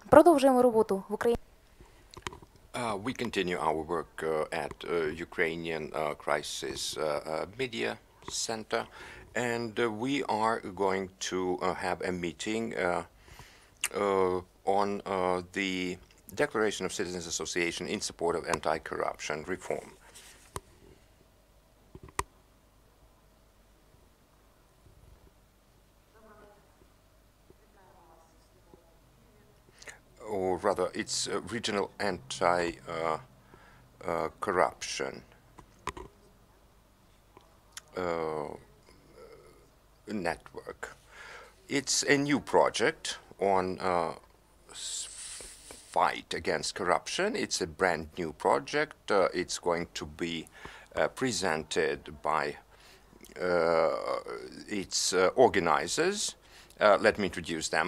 Продовжуємо роботу в Україні. We continue our work at Ukrainian Crisis Media Center, and we are going to have a meeting on the Declaration of Citizens Association in support of anti-corruption reform. Or rather, it's regional anti-corruption network. It's a new project on fight against corruption. It's a brand new project. It's going to be presented by its organizers. Let me introduce them.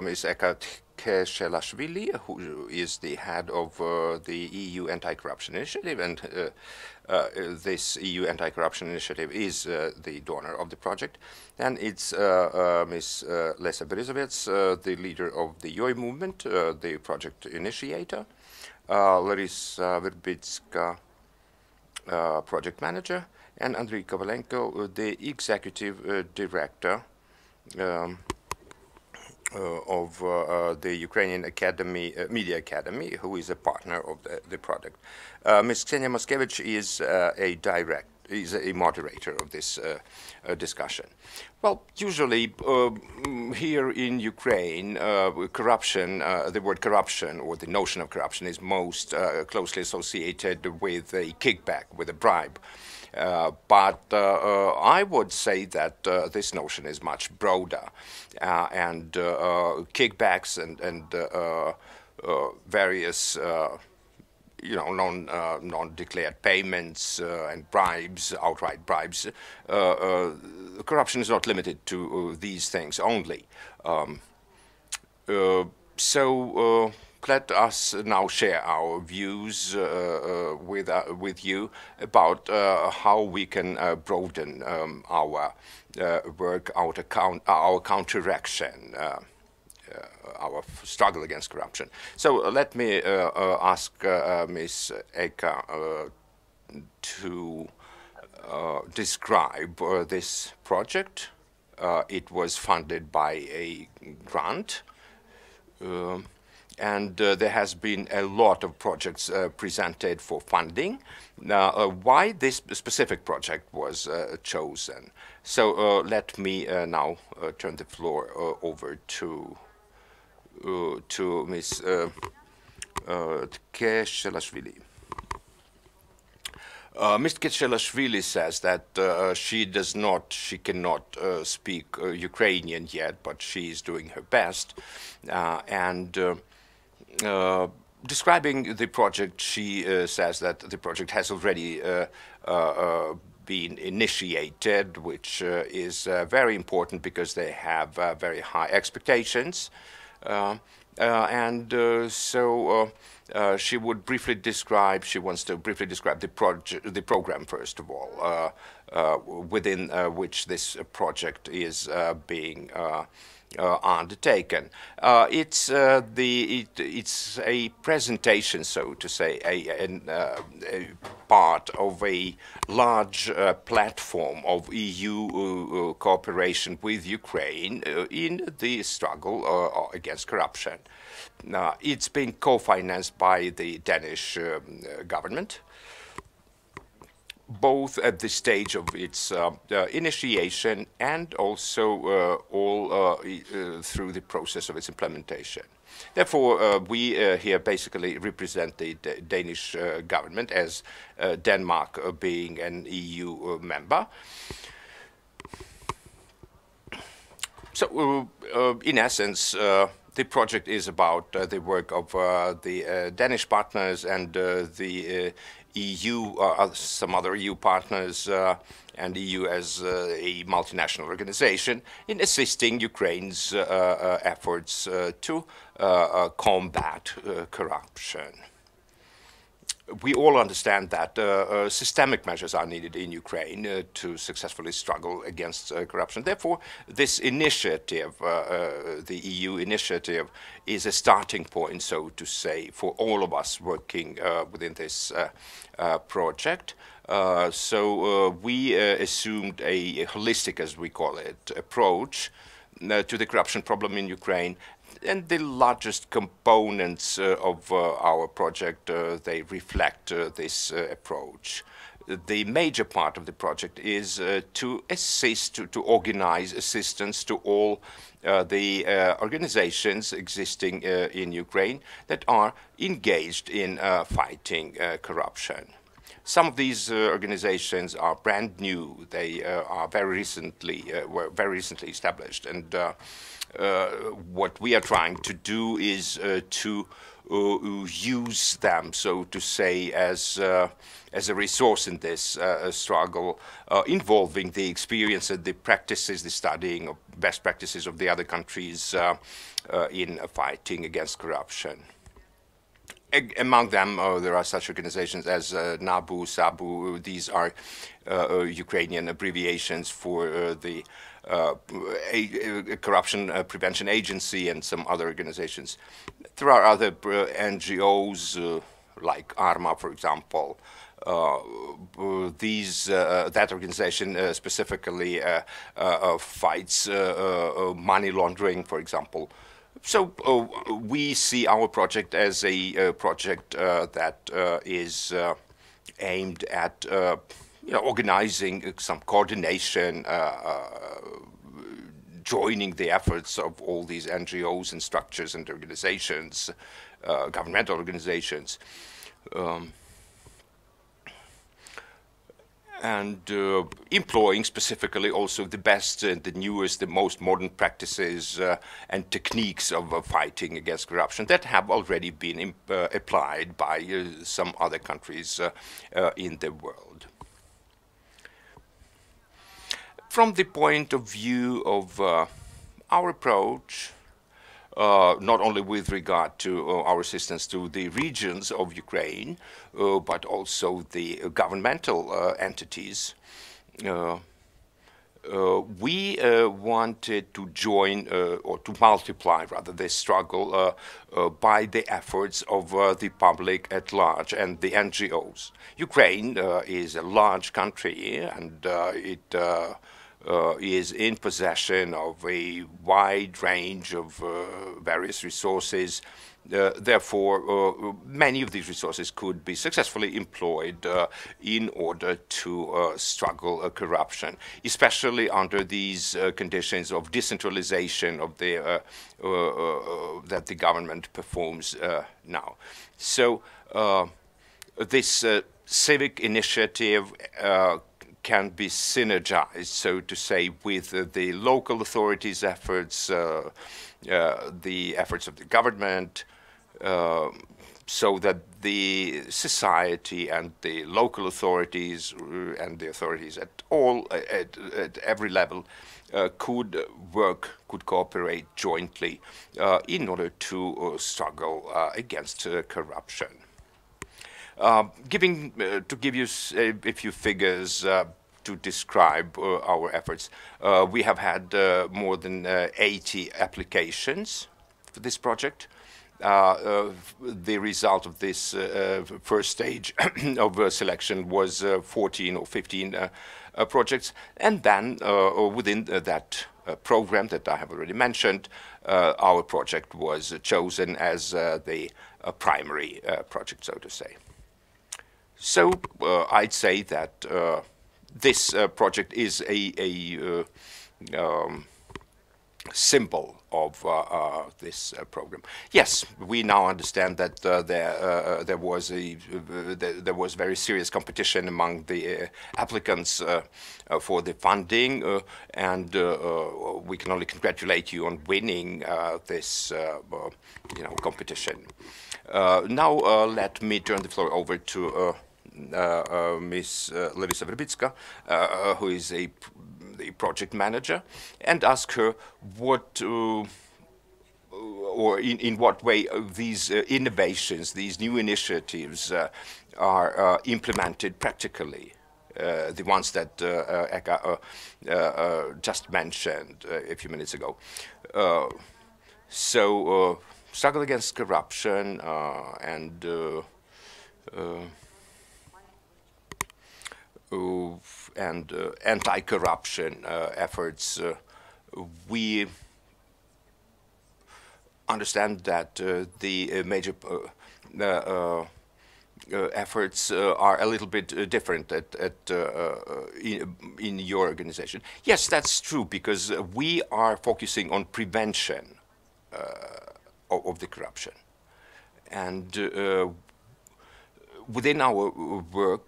Ms. Eka Tkeshelashvili, who is the head of the EU Anti-Corruption Initiative, and this EU Anti-Corruption Initiative is the donor of the project. And it's Ms. Lesia Berezovets, the leader of the YOI movement, the project initiator, Larysa, Verbytska, project manager, and Andriy Kovalenko, the executive director of the Ukrainian Media Academy, who is a partner of the project. Ms. Ksenia Matskevych is a moderator of this discussion. Well, usually here in Ukraine, corruption, the word corruption or the notion of corruption is most closely associated with a kickback, with a bribe. But I would say that this notion is much broader, and kickbacks and various non-declared payments and bribes, outright bribes. Corruption is not limited to these things only. Let us now share our views with you about how we can broaden our work, our counteraction, our struggle against corruption. So let me ask Ms. Eka to describe this project. It was funded by a grant. And there has been a lot of projects presented for funding. Why this specific project was chosen? So let me now turn the floor over to Ms. Tkeshelashvili. Ms. Tkeshelashvili says that she cannot speak Ukrainian yet, but she is doing her best. Describing the project, she says that the project has already been initiated, which is very important because they have very high expectations. She wants to briefly describe the program, first of all, within which this project is being undertaken. It's a presentation, so to say, a part of a large platform of EU cooperation with Ukraine in the struggle against corruption. It's being co-financed by the Danish government, both at the stage of its initiation and also all through the process of its implementation. Therefore, we here basically represent the Danish government as Denmark being an EU member. So, in essence, the project is about the work of the Danish partners and the EU, some other EU partners, and EU as a multinational organization in assisting Ukraine's efforts to combat corruption. we all understand that systemic measures are needed in Ukraine to successfully struggle against corruption. Therefore, this initiative, the EU initiative, is a starting point, so to say, for all of us working within this project. So we assumed a holistic, as we call it, approach to the corruption problem in Ukraine. And the largest components of our project, they reflect this approach. The major part of the project is to assist, to organize assistance to all the organizations existing in Ukraine that are engaged in fighting corruption. Some of these organizations are brand new. They are were very recently established, and what we are trying to do is to use them, so to say, as a resource in this struggle, involving the experience and the practices, the studying of best practices of the other countries in fighting against corruption. Among them, there are such organizations as NABU, SABU. These are Ukrainian abbreviations for the Corruption Prevention Agency and some other organizations. There are other NGOs like ARMA, for example. That organization specifically fights money laundering, you know. So we see our project as a project that is aimed at organizing some coordination, joining the efforts of all these NGOs and structures and organizations, governmental organizations, and employing specifically also the best, the newest, the most modern practices and techniques of fighting against corruption that have already been applied by some other countries in the world. From the point of view of our approach, not only with regard to our assistance to the regions of Ukraine, but also the governmental entities, we wanted to join or to multiply rather this struggle by the efforts of the public at large and the NGOs. Ukraine is a large country, and it is in possession of a wide range of various resources. Therefore, many of these resources could be successfully employed in order to struggle corruption, especially under these conditions of decentralization of the that the government performs now. So this civic initiative can be synergized, so to say, with the local authorities' efforts, the efforts of the government, so that the society and the local authorities and the authorities at every level could cooperate jointly in order to struggle against corruption. To give you a few figures to describe our efforts, we have had more than 80 applications for this project. The result of this first stage of selection was 14 or 15 projects, and then within that program that I have already mentioned, our project was chosen as the primary project, so to say. So I'd say that this project is a symbol of this program. Yes, we now understand that there was very serious competition among the applicants for the funding, and we can only congratulate you on winning this competition. Now let me turn the floor over to Ms. Larysa Verbytska, who is the project manager, and ask her what or in what way these innovations, these new initiatives are implemented practically. The ones that Eka just mentioned a few minutes ago. So struggle against corruption and anti-corruption efforts. We understand that the major efforts are a little bit different in your organization. Yes, that's true, because we are focusing on prevention of the corruption. And within our work,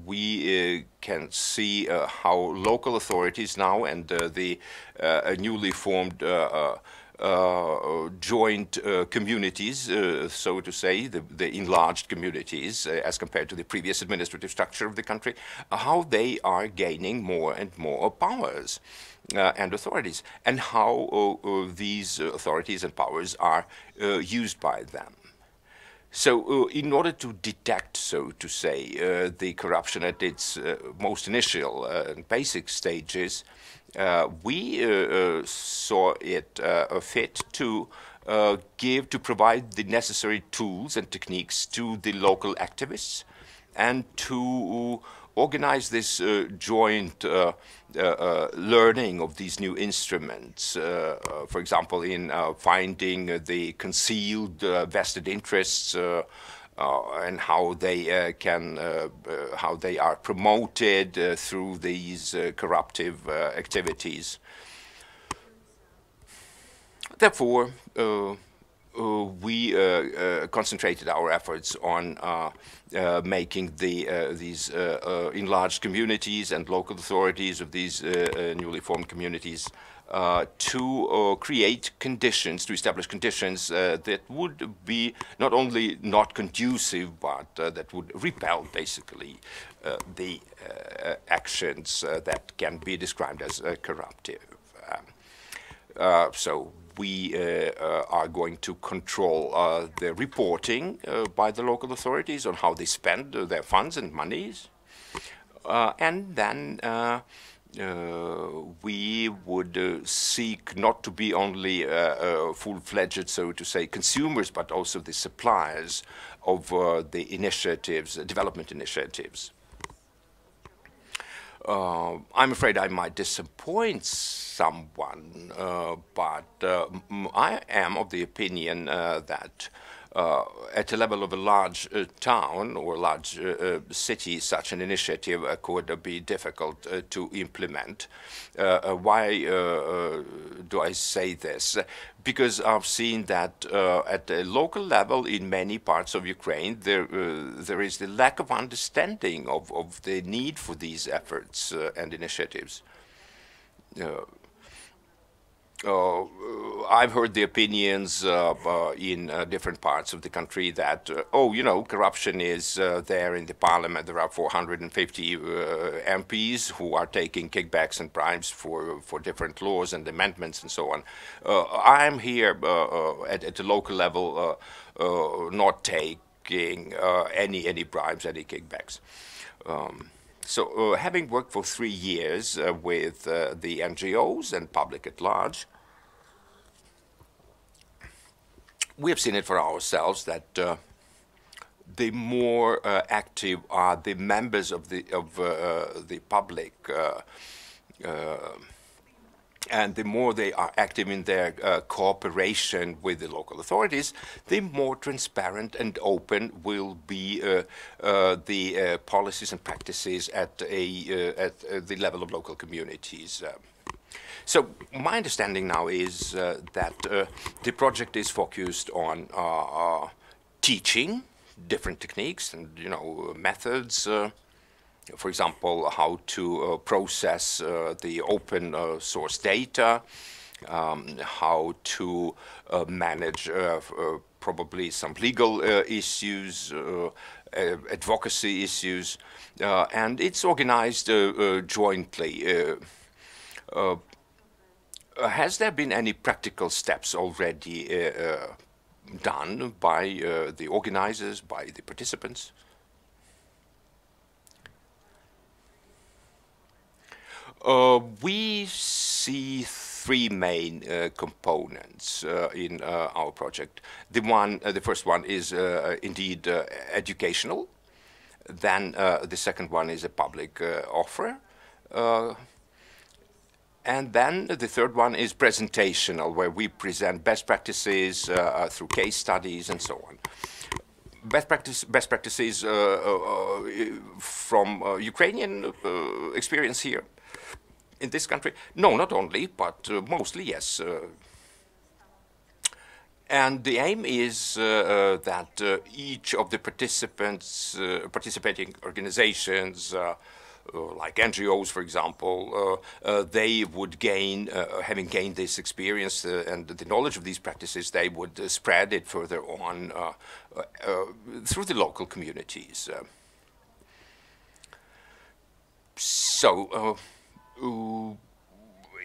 we can see how local authorities now and the newly formed joint communities, so to say, the enlarged communities as compared to the previous administrative structure of the country, how they are gaining more and more powers and authorities, and how these authorities and powers are used by them. So in order to detect, so to say, the corruption at its most initial and basic stages, we saw it fit to provide the necessary tools and techniques to the local activists and to organize this joint learning of these new instruments, for example, in finding the concealed vested interests and how they how they are promoted through these corruptive activities. Therefore, we concentrated our efforts on making these enlarged communities and local authorities of these newly formed communities to create conditions, to establish conditions that would be not only not conducive, but that would repel, basically, the actions that can be described as corruptive. So we are going to control the reporting by the local authorities on how they spend their funds and monies. And then we would seek not to be only full-fledged, so to say, consumers, but also the suppliers of the initiatives, development initiatives. I'm afraid I might disappoint someone, but I am of the opinion that at the level of a large town or large city, such an initiative could be difficult to implement. Why do I say this? Because I've seen that at the local level in many parts of Ukraine, there is the lack of understanding of the need for these efforts and initiatives. I've heard the opinions in different parts of the country that, oh, you know, corruption is there in the parliament. There are 450 MPs who are taking kickbacks and bribes for different laws and amendments and so on. I'm here at the local level not taking any bribes, any kickbacks. So having worked for 3 years with the NGOs and public at large, we have seen it for ourselves that the more active are the members of the public, and the more they are active in their cooperation with the local authorities, the more transparent and open will be the policies and practices at the level of local communities. So my understanding now is that the project is focused on teaching different techniques and, you know, methods. For example, how to process the open source data, how to manage probably some legal issues, advocacy issues, and it's organized jointly. Has there been any practical steps already done by the organizers, by the participants? We see three main components in our project. The first one is indeed educational. Then the second one is a public offer. And then the third one is presentational, where we present best practices through case studies and so on. Best practices from Ukrainian experience here in this country. No, not only, but mostly, yes. And the aim is that each of the participating organizations, like NGOs, for example, they would gain, having gained this experience and the knowledge of these practices, they would spread it further on through the local communities.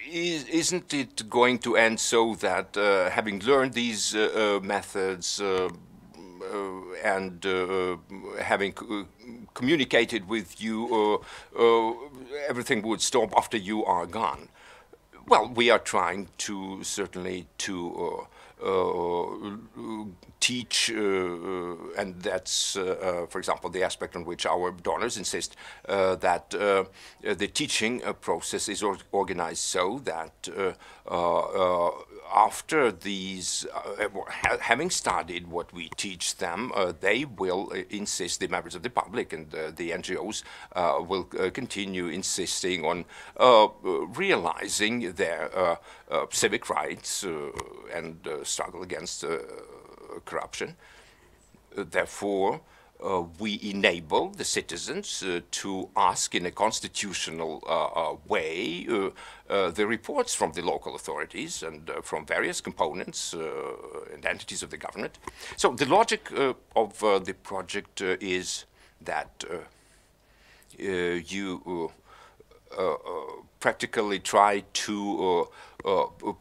Isn't it going to end so that having learned these methods and having communicated with you, everything would stop after you are gone? Well, we are trying to certainly to teach, and that's, for example, the aspect on which our donors insist, that the teaching process is organized so that after these, having studied what we teach them, they will insist, the members of the public and the NGOs will continue insisting on realizing their civic rights and struggle against corruption. Therefore, we enable the citizens to ask in a constitutional way the reports from the local authorities and from various components and entities of the government. So the logic of the project is that you practically try to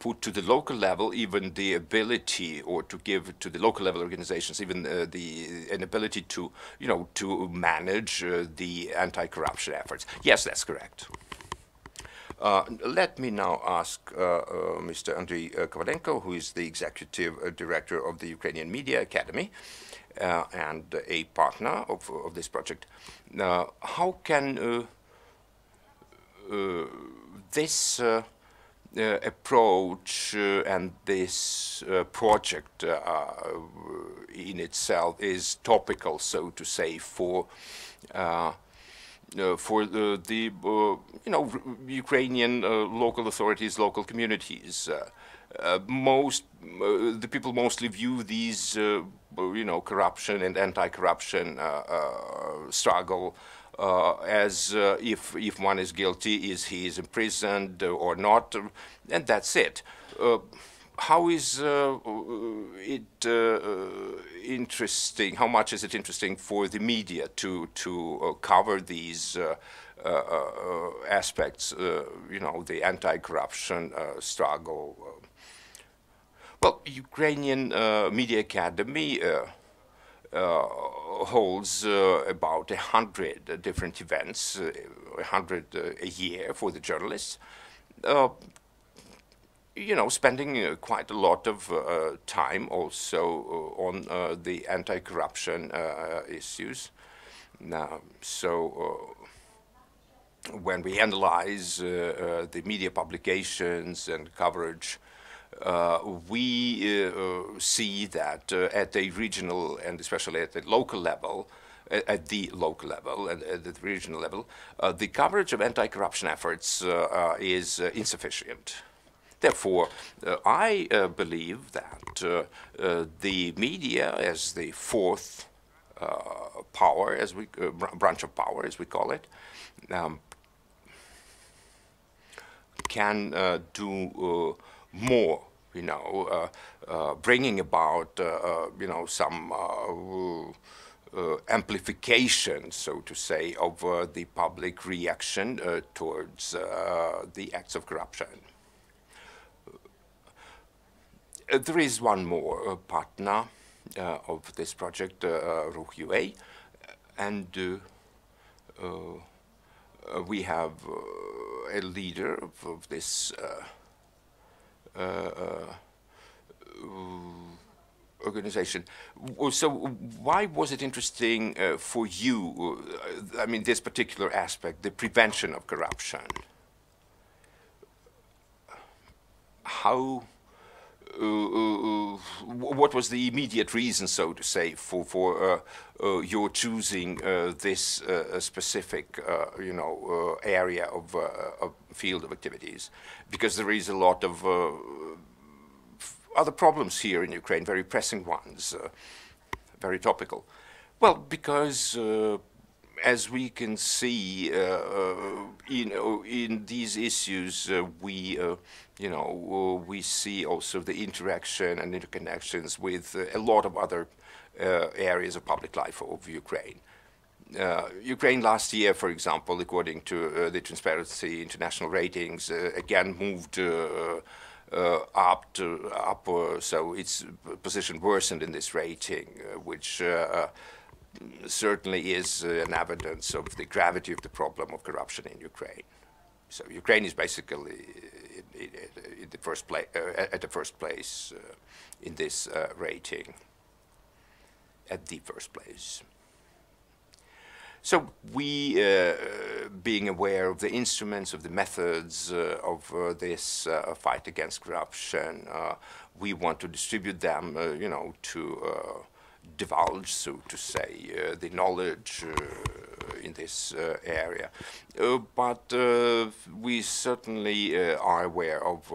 put to the local level even the ability, or to give to the local level organizations even an ability to, to manage the anti-corruption efforts. Yes, that's correct. Let me now ask Mr. Andriy Kovalenko, who is the executive director of the Ukrainian Media Academy and a partner of this project. How can this approach and this project in itself is topical, so to say, for the Ukrainian local authorities, local communities? The people mostly view these, corruption and anti-corruption struggle as if one is guilty, he is imprisoned or not, and that's it. How is it interesting? How much is it interesting for the media to cover these aspects? The anti-corruption struggle. Well, Ukrainian Media Academy holds about 100 different events, 100 a year for the journalists. Spending quite a lot of time also on the anti-corruption issues. When we analyze the media publications and coverage, we see that at the regional and especially at the local level, and at the regional level, the coverage of anti-corruption efforts is insufficient. Therefore, I believe that the media, as the fourth power, branch of power, as we call it, can do more, bringing about, some amplification, so to say, of the public reaction towards the acts of corruption. There is one more partner of this project, Ruch UA, and we have a leader of this organization. So why was it interesting for you, I mean, this particular aspect, the prevention of corruption? How, what was the immediate reason, so to say, for your choosing this specific, area of field of activities? Because there is a lot of other problems here in Ukraine, very pressing ones, very topical. Well, because as we can see, in these issues, we see also the interaction and interconnections with a lot of other areas of public life of Ukraine. Ukraine last year, for example, according to the Transparency International ratings, again moved up, so its position worsened in this rating, which certainly is an evidence of the gravity of the problem of corruption in Ukraine. So Ukraine is basically in the first at the first place in this rating, at the first place. So we, being aware of the instruments, of the methods of this fight against corruption, we want to distribute them, to divulge, so to say, the knowledge in this area. But we certainly are aware of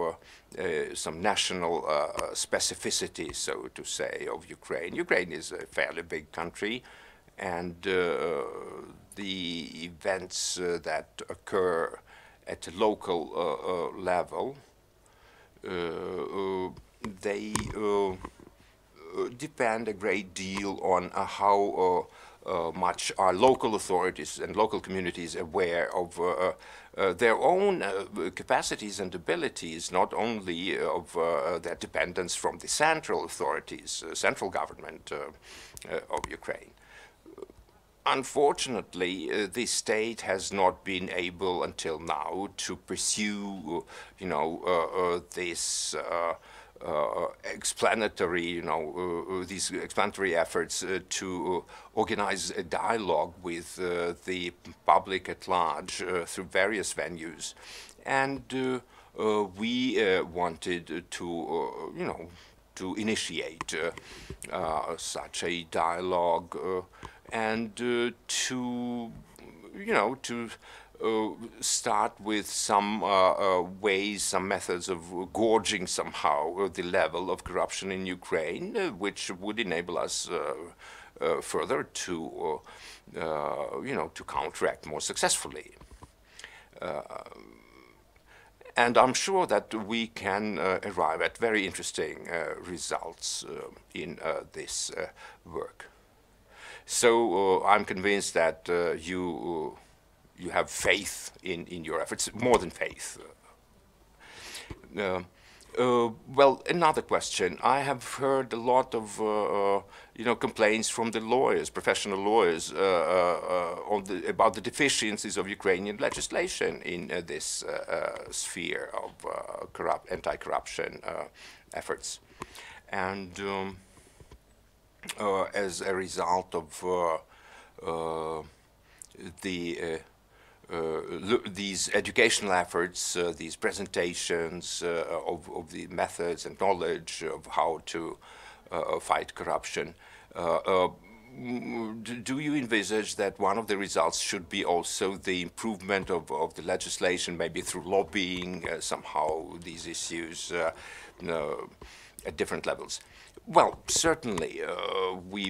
some national specificity, so to say, of Ukraine. Ukraine is a fairly big country, and the events that occur at a local level, they depend a great deal on how much are local authorities and local communities aware of their own capacities and abilities, not only of their dependence from the central authorities, central government of Ukraine. Unfortunately, the state has not been able until now to pursue, this explanatory, these explanatory efforts to organize a dialogue with the public at large through various venues, and we wanted to, to initiate such a dialogue and to, start with some ways, some methods of gauging somehow the level of corruption in Ukraine, which would enable us further to, to counteract more successfully. And I'm sure that we can arrive at very interesting results in this work. So I'm convinced that you have faith in your efforts, more than faith. Well, another question. I have heard a lot of complaints from the lawyers, professional lawyers, about the deficiencies of Ukrainian legislation in this sphere of anti-corruption efforts, and as a result of these educational efforts, these presentations of the methods and knowledge of how to fight corruption, do you envisage that one of the results should be also the improvement of the legislation, maybe through lobbying somehow these issues at different levels? Well, certainly we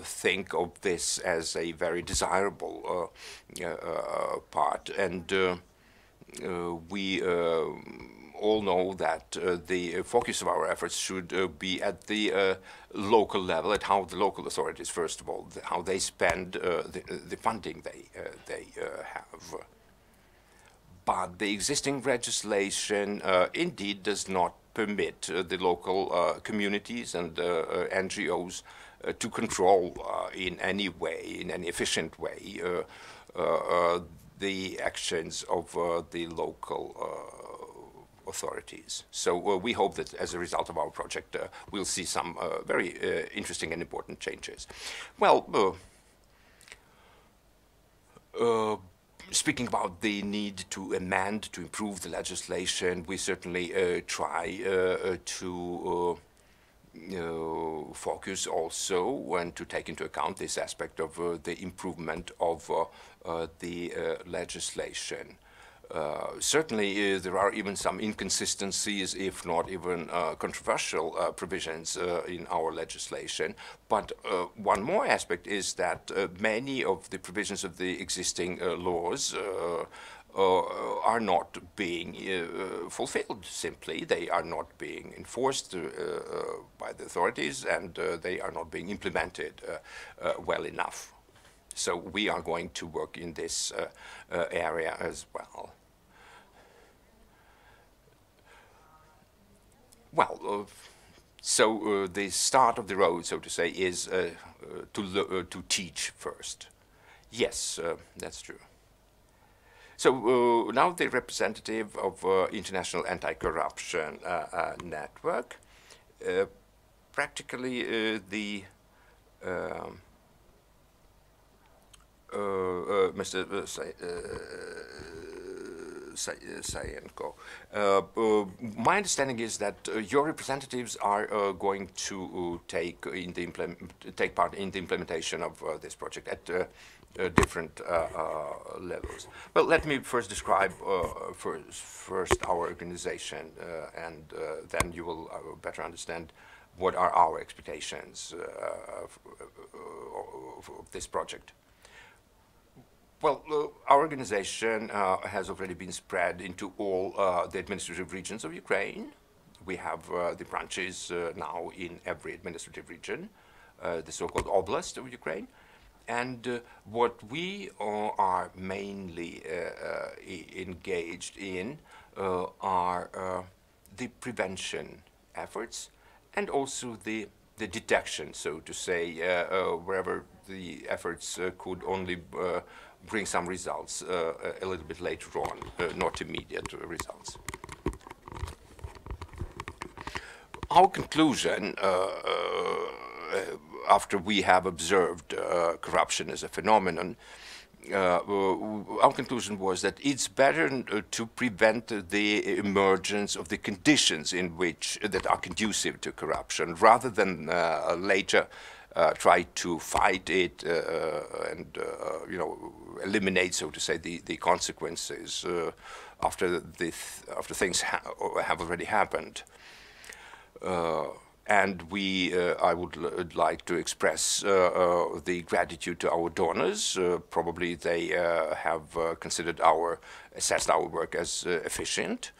think of this as a very desirable part, and we all know that the focus of our efforts should be at the local level, at how the local authorities, first of all, how they spend the funding they have. But the existing legislation indeed does not permit the local communities and NGOs to control in any way, in any efficient way, the actions of the local authorities. So we hope that as a result of our project, we'll see some very interesting and important changes. Well, speaking about the need to amend, to improve the legislation, we certainly try to focus also and to take into account this aspect of the improvement of the legislation. Certainly, there are even some inconsistencies, if not even controversial provisions in our legislation. But one more aspect is that many of the provisions of the existing laws are not being fulfilled, simply. They are not being enforced by the authorities, and they are not being implemented well enough. So we are going to work in this area as well. Well, so the start of the road, so to say, is to teach first. Yes, that's true. So now the representative of International Anti-Corruption Network, practically the Mr. Sayenko. My understanding is that your representatives are going to take part in the implementation of this project at different levels. Well, let me first describe first our organization, and then you will better understand what are our expectations of this project. Well, our organization has already been spread into all the administrative regions of Ukraine. We have the branches now in every administrative region, the so-called oblast of Ukraine. And what we are mainly engaged in are the prevention efforts and also the detection, so to say, wherever the efforts could only bring some results a little bit later on, not immediate results. Our conclusion, after we have observed corruption as a phenomenon, our conclusion was that it's better to prevent the emergence of the conditions in which that are conducive to corruption, rather than later try to fight it and eliminate, so to say, the consequences after things have already happened. And I would like to express the gratitude to our donors. Probably they have assessed our work as efficient.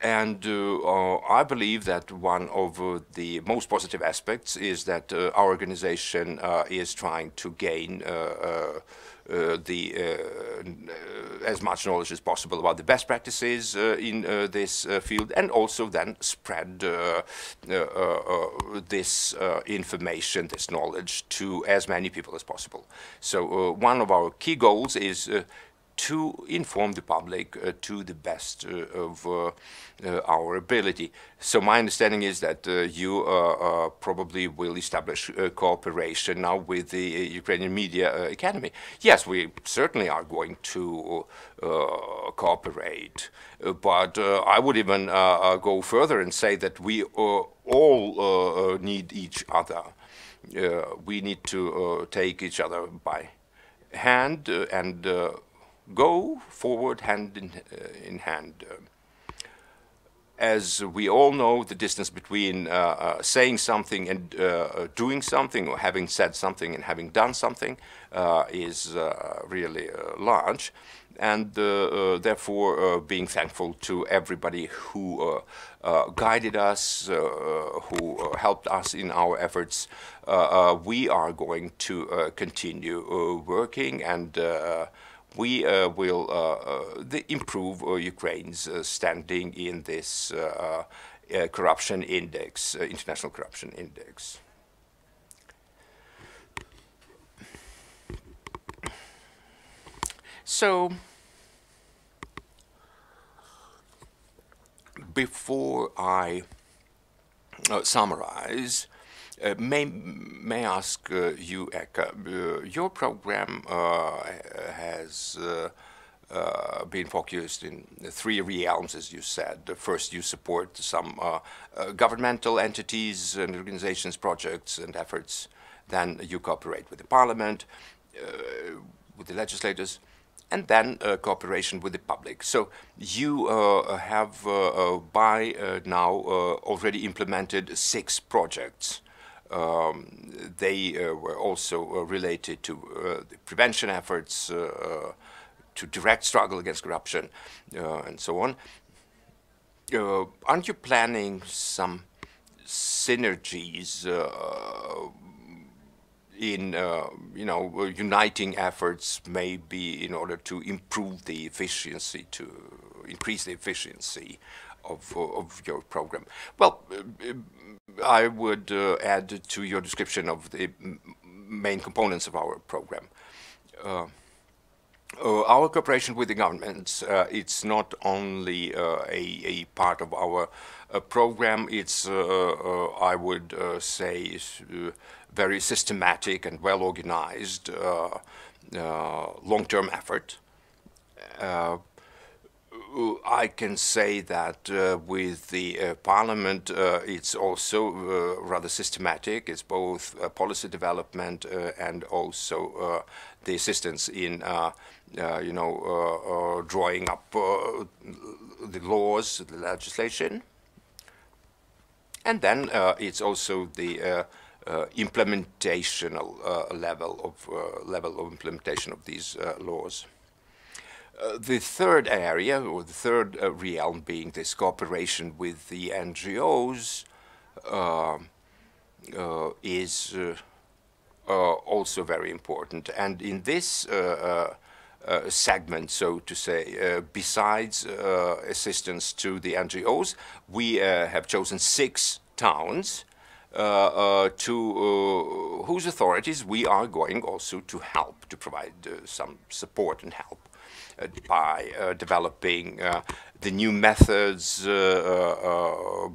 And I believe that one of the most positive aspects is that our organization is trying to gain as much knowledge as possible about the best practices in this field, and also then spread this information, this knowledge, to as many people as possible. So one of our key goals is to inform the public to the best of our ability. So my understanding is that you probably will establish cooperation now with the Ukrainian Media Academy. Yes, we certainly are going to cooperate, but I would even go further and say that we all need each other. We need to take each other by hand and go forward hand in hand. As we all know, the distance between saying something and doing something, or having said something and having done something, is really large. And therefore, being thankful to everybody who guided us, who helped us in our efforts, we are going to continue working, and we will improve Ukraine's standing in this corruption index, international corruption index. So, before I summarize, may ask you, Eka, your program has been focused in three realms, as you said. First, you support some governmental entities and organizations, projects and efforts. Then you cooperate with the parliament, with the legislators, and then cooperation with the public. So you have by now already implemented 6 projects. They were also related to the prevention efforts, to direct struggle against corruption, and so on. Aren't you planning some synergies in uniting efforts, maybe in order to improve the efficiency, to increase the efficiency of your program? Well, I would add to your description of the main components of our program. Our cooperation with the governments, it's not only a part of our program, it's, I would say, very systematic and well-organized long-term effort. I can say that with the Parliament, it's also rather systematic. It's both policy development and also the assistance in, drawing up the laws, the legislation, and then it's also the implementational level of implementation of these laws. The third area, or the third realm, being this cooperation with the NGOs, is also very important. And in this segment, so to say, besides assistance to the NGOs, we have chosen 6 towns to whose authorities we are going also to help, to provide some support and help by developing the new methods,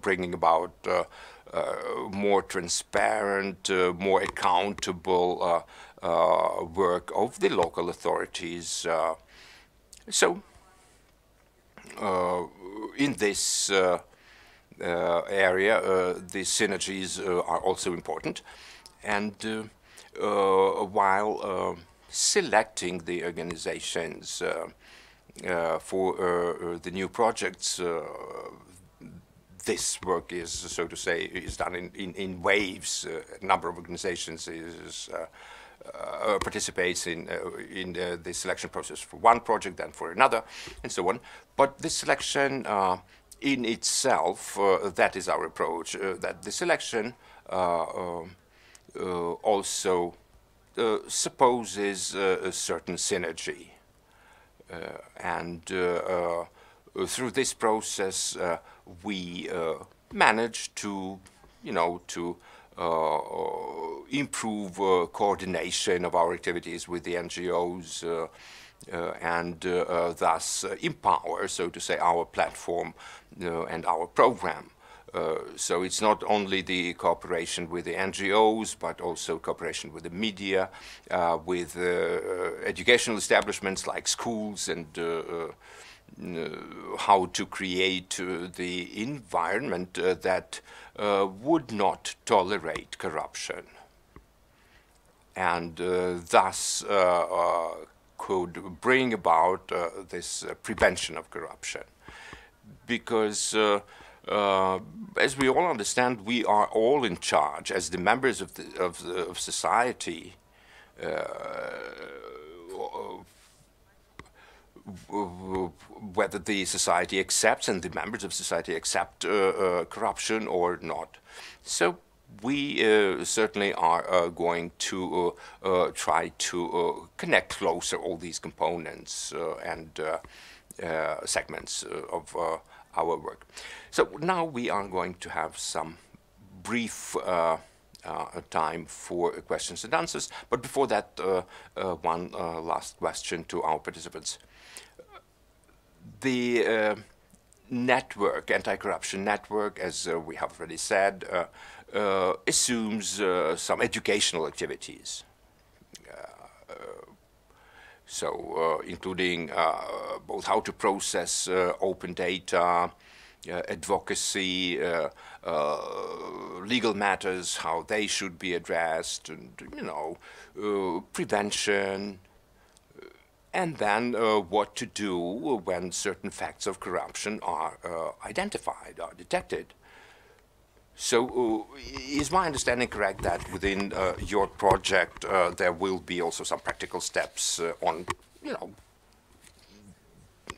bringing about more transparent, more accountable work of the local authorities. So, in this area, the synergies are also important, and while selecting the organizations for the new projects, this work is, so to say, is done in waves. A number of organizations participates in the selection process for one project, then for another, and so on. But this selection in itself, that is our approach, that the selection also supposes a certain synergy. And through this process, we manage to, improve coordination of our activities with the NGOs and thus empower, so to say, our platform and our program. So it's not only the cooperation with the NGOs, but also cooperation with the media, with educational establishments like schools, and how to create the environment that would not tolerate corruption, and thus could bring about this prevention of corruption. Because as we all understand, we are all in charge as the members of society, whether the society accepts and the members of society accept corruption or not. So we certainly are going to try to connect closer all these components and segments of our work. So now we are going to have some brief time for questions and answers, but before that, one last question to our participants. The network, anti-corruption network, as we have already said, assumes some educational activities. Including both how to process open data, advocacy, legal matters, how they should be addressed, and prevention, and then what to do when certain facts of corruption are identified, are detected. So is my understanding correct that within your project there will be also some practical steps on,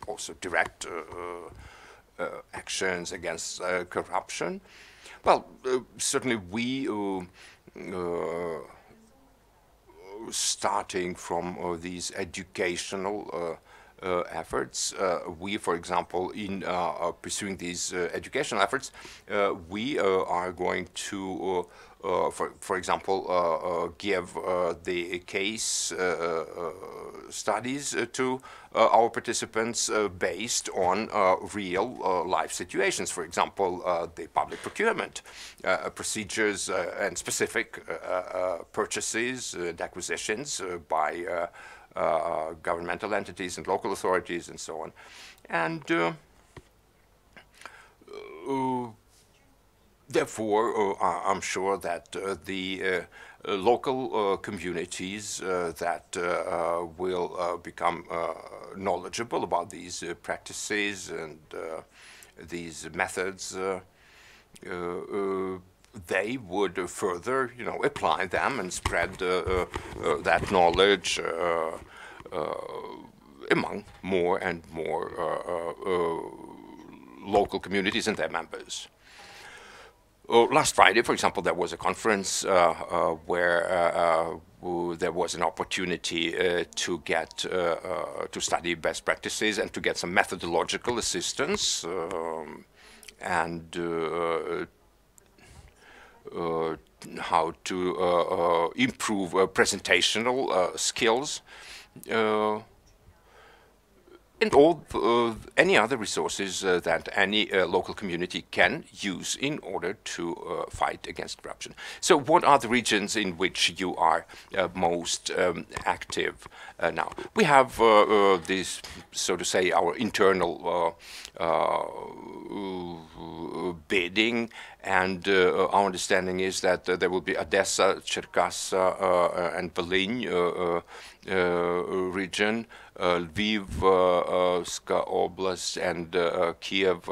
also direct actions against corruption? Well, certainly we, starting from these educational efforts. We, for example, in pursuing these educational efforts, we are going to, for example, give the case studies to our participants based on real life situations. For example, the public procurement procedures and specific purchases and acquisitions by governmental entities and local authorities and so on. And therefore, I'm sure that the local communities that will become knowledgeable about these practices and these methods, they would further, apply them and spread that knowledge among more and more local communities and their members. Last Friday, for example, there was a conference where there was an opportunity to get to study best practices and to get some methodological assistance and how to improve presentational skills and all any other resources that any local community can use in order to fight against corruption. So what are the regions in which you are most active now? We have this, so to say, our internal bidding, and our understanding is that there will be Odessa, Cherkassa, and Volyn region, Lvivska Oblast, and Kiev.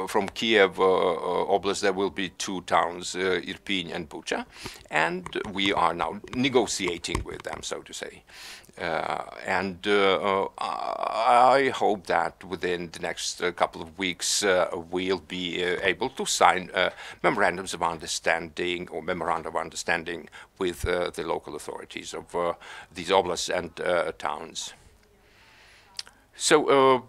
From Kiev Oblast, there will be two towns, Irpin and Bucha, and we are now negotiating with them, so to say. I hope that within the next couple of weeks we'll be able to sign memorandums of understanding or memoranda of understanding with the local authorities of these oblasts and towns. So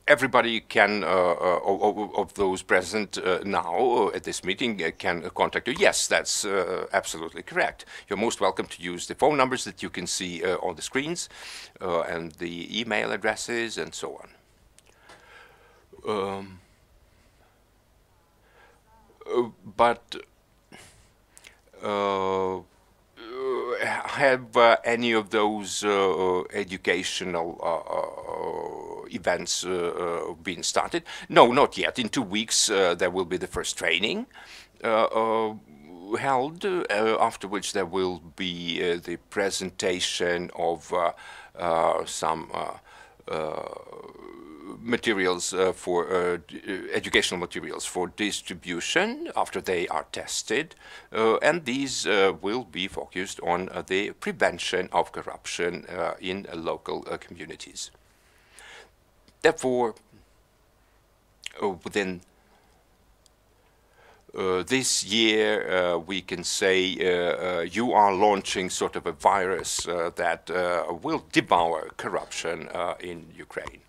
everybody can, of those present now at this meeting, can contact you. Yes, that's absolutely correct. You're most welcome to use the phone numbers that you can see on the screens and the email addresses and so on. But have any of those educational events been started? No, not yet. In 2 weeks there will be the first training held, after which there will be the presentation of some materials for educational materials for distribution after they are tested, and these will be focused on the prevention of corruption in local communities. Therefore, within This year, we can say you are launching sort of a virus that will devour corruption in Ukraine.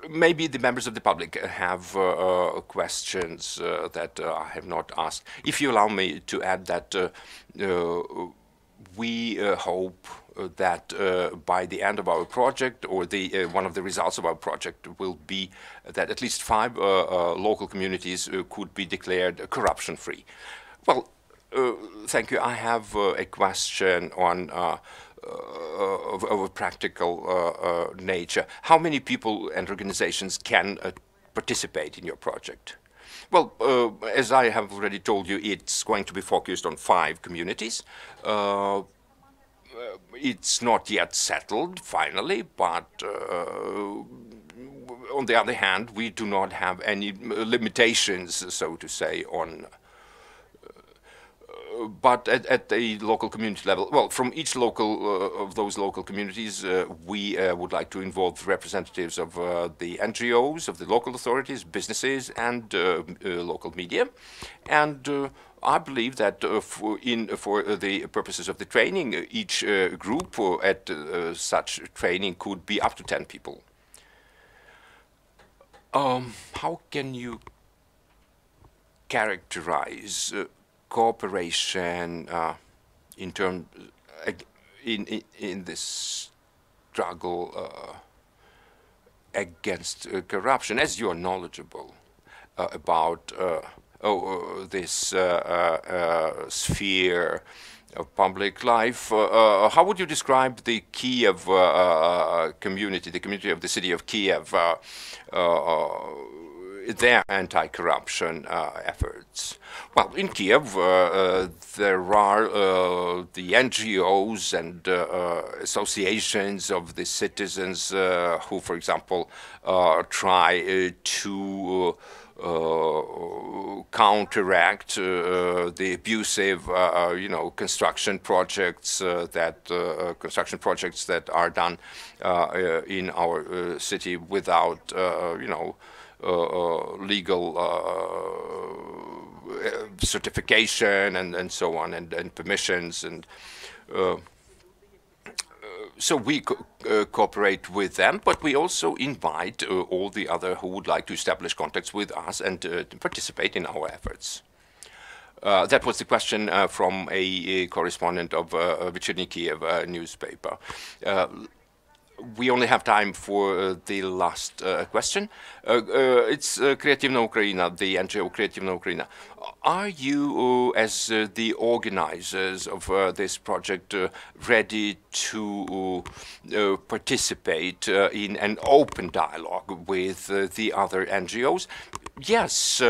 Maybe the members of the public have questions that I have not asked. If you allow me to add that we hope that by the end of our project, or one of the results of our project will be that at least 5 local communities could be declared corruption-free. Well, thank you. I have a question on of a practical nature. How many people and organizations can participate in your project? Well, as I have already told you, it's going to be focused on 5 communities. It's not yet settled finally, but on the other hand, we do not have any limitations, so to say, on but at the local community level, well, from each local of those local communities, we would like to involve representatives of the NGOs, of the local authorities, businesses, and local media. And I believe that for the purposes of the training, each group at such training could be up to 10 people. How can you characterize cooperation in this struggle against corruption, as you are knowledgeable about this sphere of public life? How would you describe the Kiev community, the community of the city of Kiev, their anti-corruption efforts? Well, in Kiev, there are the NGOs and associations of the citizens who, for example, try to counteract the abusive, construction projects that are done in our city without, legal certification and so on, and permissions, and so we cooperate with them, but we also invite all the other who would like to establish contacts with us and participate in our efforts. That was the question from a correspondent of Вечерний Kiev newspaper. We only have time for the last question. It's Creativna Ukraina, the NGO Creativna Ukraina. Are you, as the organizers of this project, ready to participate in an open dialogue with the other NGOs? Yes,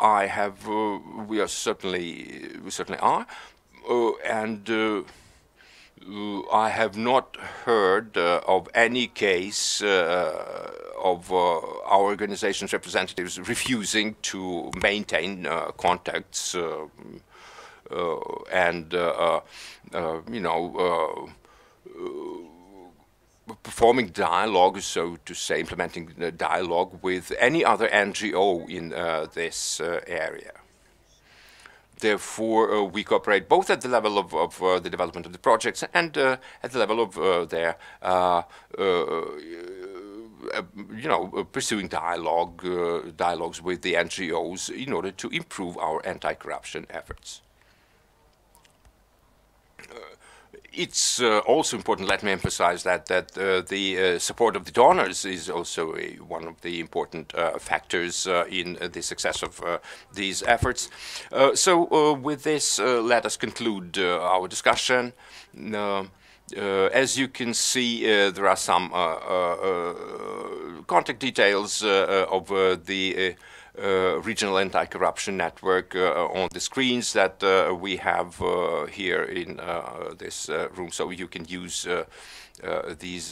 I have. We certainly are, and I have not heard of any case of our organization's representatives refusing to maintain contacts and performing dialogue, so to say, implementing the dialogue with any other NGO in this area. Therefore, we cooperate both at the level of the development of the projects and at the level of their, pursuing dialogues with the NGOs in order to improve our anti-corruption efforts. It's also important, let me emphasize that the support of the donors is also one of the important factors in the success of these efforts. So with this, let us conclude our discussion. As you can see, there are some contact details of the regional anti-corruption network on the screens that we have here in this room, so you can use these